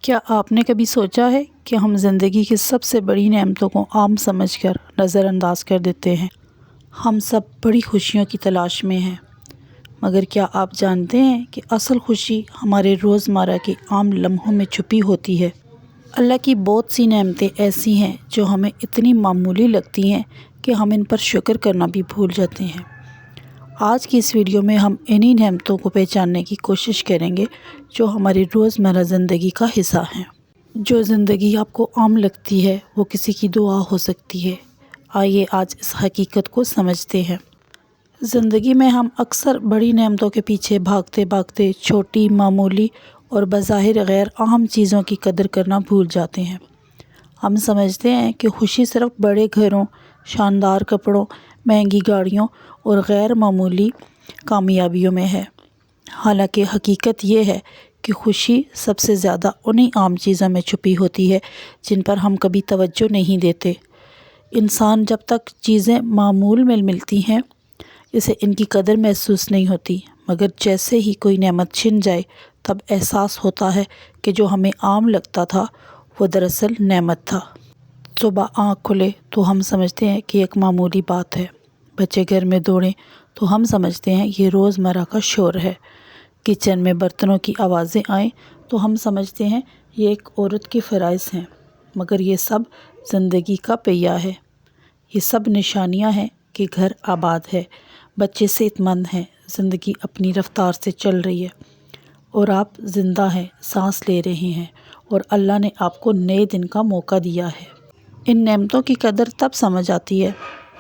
کیا آپ نے کبھی سوچا ہے کہ ہم زندگی کی سب سے بڑی نعمتوں کو عام سمجھ کر نظر انداز کر دیتے ہیں؟ ہم سب بڑی خوشیوں کی تلاش میں ہیں، مگر کیا آپ جانتے ہیں کہ اصل خوشی ہمارے روزمرہ کے عام لمحوں میں چھپی ہوتی ہے؟ اللہ کی بہت سی نعمتیں ایسی ہیں جو ہمیں اتنی معمولی لگتی ہیں کہ ہم ان پر شکر کرنا بھی بھول جاتے ہیں۔ آج کی اس ویڈیو میں ہم انہی نعمتوں کو پہچاننے کی کوشش کریں گے جو ہماری روزمرہ زندگی کا حصہ ہیں۔ جو زندگی آپ کو عام لگتی ہے وہ کسی کی دعا ہو سکتی ہے۔ آئیے آج اس حقیقت کو سمجھتے ہیں۔ زندگی میں ہم اکثر بڑی نعمتوں کے پیچھے بھاگتے بھاگتے چھوٹی، معمولی اور بظاہر غیر اہم چیزوں کی قدر کرنا بھول جاتے ہیں۔ ہم سمجھتے ہیں کہ خوشی صرف بڑے گھروں، شاندار کپڑوں، مہنگی گاڑیوں اور غیر معمولی کامیابیوں میں ہے۔ حالانکہ حقیقت یہ ہے کہ خوشی سب سے زیادہ انہی عام چیزوں میں چھپی ہوتی ہے جن پر ہم کبھی توجہ نہیں دیتے۔ انسان جب تک چیزیں معمول میں ملتی ہیں اسے ان کی قدر محسوس نہیں ہوتی، مگر جیسے ہی کوئی نعمت چھن جائے تب احساس ہوتا ہے کہ جو ہمیں عام لگتا تھا وہ دراصل نعمت تھا۔ صبح آنکھ کھلے تو ہم سمجھتے ہیں کہ ایک معمولی بات ہے، بچے گھر میں دوڑیں تو ہم سمجھتے ہیں یہ روزمرہ کا شور ہے، کچن میں برتنوں کی آوازیں آئیں تو ہم سمجھتے ہیں یہ ایک عورت کے فرائض ہیں، مگر یہ سب زندگی کا پہیہ ہے۔ یہ سب نشانیاں ہیں کہ گھر آباد ہے، بچے صحت مند ہیں، زندگی اپنی رفتار سے چل رہی ہے اور آپ زندہ ہیں، سانس لے رہے ہیں اور اللہ نے آپ کو نئے دن کا موقع دیا ہے۔ ان نعمتوں کی قدر تب سمجھ آتی ہے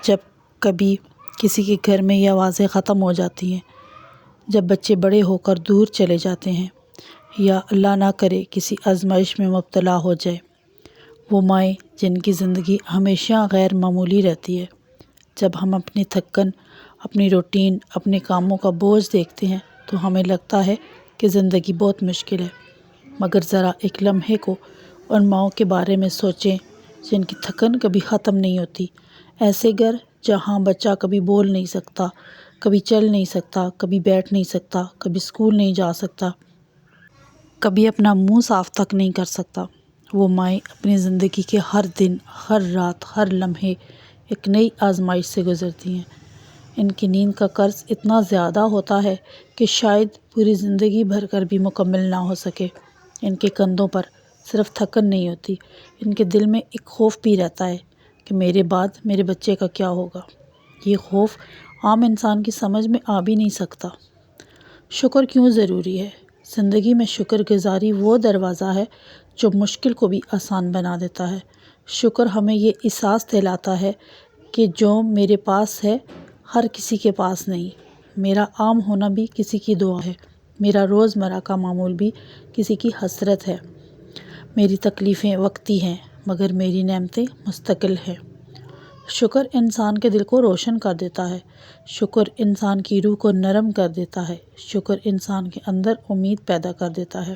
جب کبھی کسی کے گھر میں یہ آوازیں ختم ہو جاتی ہیں، جب بچے بڑے ہو کر دور چلے جاتے ہیں یا اللہ نہ کرے کسی آزمائش میں مبتلا ہو جائے۔ وہ مائیں جن کی زندگی ہمیشہ غیر معمولی رہتی ہے۔ جب ہم اپنی تھکن، اپنی روٹین، اپنے کاموں کا بوجھ دیکھتے ہیں تو ہمیں لگتا ہے کہ زندگی بہت مشکل ہے، مگر ذرا ایک لمحے کو ان ماؤں کے بارے میں سوچیں جن کی تھکن کبھی ختم نہیں ہوتی۔ ایسے گھر جہاں بچہ کبھی بول نہیں سکتا، کبھی چل نہیں سکتا، کبھی بیٹھ نہیں سکتا، کبھی اسکول نہیں جا سکتا، کبھی اپنا منہ صاف تک نہیں کر سکتا۔ وہ مائیں اپنی زندگی کے ہر دن، ہر رات، ہر لمحے ایک نئی آزمائش سے گزرتی ہیں۔ ان کی نیند کا قرض اتنا زیادہ ہوتا ہے کہ شاید پوری زندگی بھر کر بھی مکمل نہ ہو سکے۔ ان کے کندھوں پر صرف تھکن نہیں ہوتی، ان کے دل میں ایک خوف بھی رہتا ہے کہ میرے بعد میرے بچے کا کیا ہوگا۔ یہ خوف عام انسان کی سمجھ میں آ بھی نہیں سکتا۔ شکر کیوں ضروری ہے؟ زندگی میں شکر گزاری وہ دروازہ ہے جو مشکل کو بھی آسان بنا دیتا ہے۔ شکر ہمیں یہ احساس دلاتا ہے کہ جو میرے پاس ہے ہر کسی کے پاس نہیں، میرا عام ہونا بھی کسی کی دعا ہے، میرا روزمرہ کا معمول بھی کسی کی حسرت ہے، میری تکلیفیں وقتی ہیں مگر میری نعمتیں مستقل ہیں۔ شکر انسان کے دل کو روشن کر دیتا ہے، شکر انسان کی روح کو نرم کر دیتا ہے، شکر انسان کے اندر امید پیدا کر دیتا ہے۔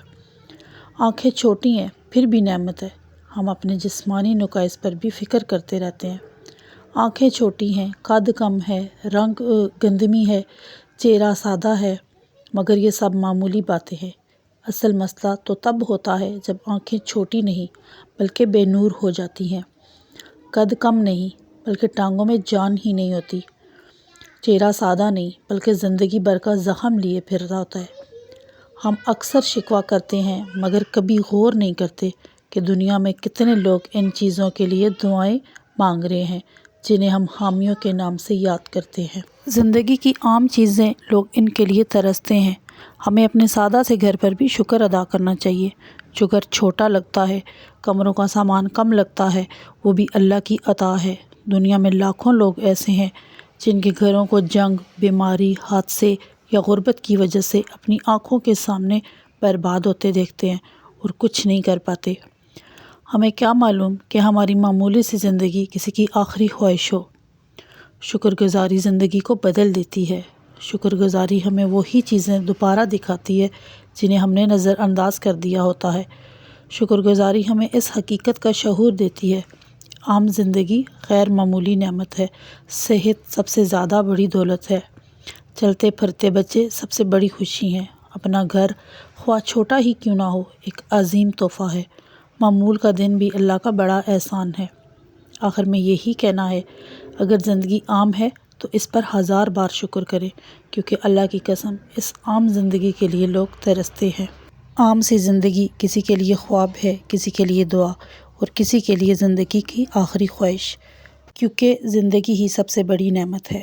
آنکھیں چھوٹی ہیں پھر بھی نعمت ہے۔ ہم اپنے جسمانی نقائص پر بھی فکر کرتے رہتے ہیں۔ آنکھیں چھوٹی ہیں، قد کم ہے، رنگ گندمی ہے، چہرہ سادہ ہے، مگر یہ سب معمولی باتیں ہیں۔ اصل مسئلہ تو تب ہوتا ہے جب آنکھیں چھوٹی نہیں بلکہ بے نور ہو جاتی ہیں، قد کم نہیں بلکہ ٹانگوں میں جان ہی نہیں ہوتی، چہرہ سادہ نہیں بلکہ زندگی بھر کا زخم لیے پھرتا ہوتا ہے۔ ہم اکثر شکوہ کرتے ہیں مگر کبھی غور نہیں کرتے کہ دنیا میں کتنے لوگ ان چیزوں کے لیے دعائیں مانگ رہے ہیں جنہیں ہم حامیوں کے نام سے یاد کرتے ہیں۔ زندگی کی عام چیزیں لوگ ان کے لیے ترستے ہیں۔ ہمیں اپنے سادہ سے گھر پر بھی شکر ادا کرنا چاہیے۔ جو گھر چھوٹا لگتا ہے، کمروں کا سامان کم لگتا ہے، وہ بھی اللہ کی عطا ہے۔ دنیا میں لاکھوں لوگ ایسے ہیں جن کے گھروں کو جنگ، بیماری، حادثے یا غربت کی وجہ سے اپنی آنکھوں کے سامنے برباد ہوتے دیکھتے ہیں اور کچھ نہیں کر پاتے۔ ہمیں کیا معلوم کہ ہماری معمولی سی زندگی کسی کی آخری خواہش ہو۔ شکر گزاری زندگی کو بدل دیتی ہے۔ شکر گزاری ہمیں وہی چیزیں دوبارہ دکھاتی ہے جنہیں ہم نے نظر انداز کر دیا ہوتا ہے۔ شکر گزاری ہمیں اس حقیقت کا شعور دیتی ہے، عام زندگی غیر معمولی نعمت ہے، صحت سب سے زیادہ بڑی دولت ہے، چلتے پھرتے بچے سب سے بڑی خوشی ہیں، اپنا گھر خواہ چھوٹا ہی کیوں نہ ہو، ایک عظیم تحفہ ہے۔ معمول کا دن بھی اللہ کا بڑا احسان ہے۔ آخر میں یہی کہنا ہے، اگر زندگی عام ہے تو اس پر 1000 بار شکر کریں، کیونکہ اللہ کی قسم اس عام زندگی کے لیے لوگ ترستے ہیں۔ عام سی زندگی کسی کے لیے خواب ہے، کسی کے لیے دعا، اور کسی کے لیے زندگی کی آخری خواہش، کیونکہ زندگی ہی سب سے بڑی نعمت ہے۔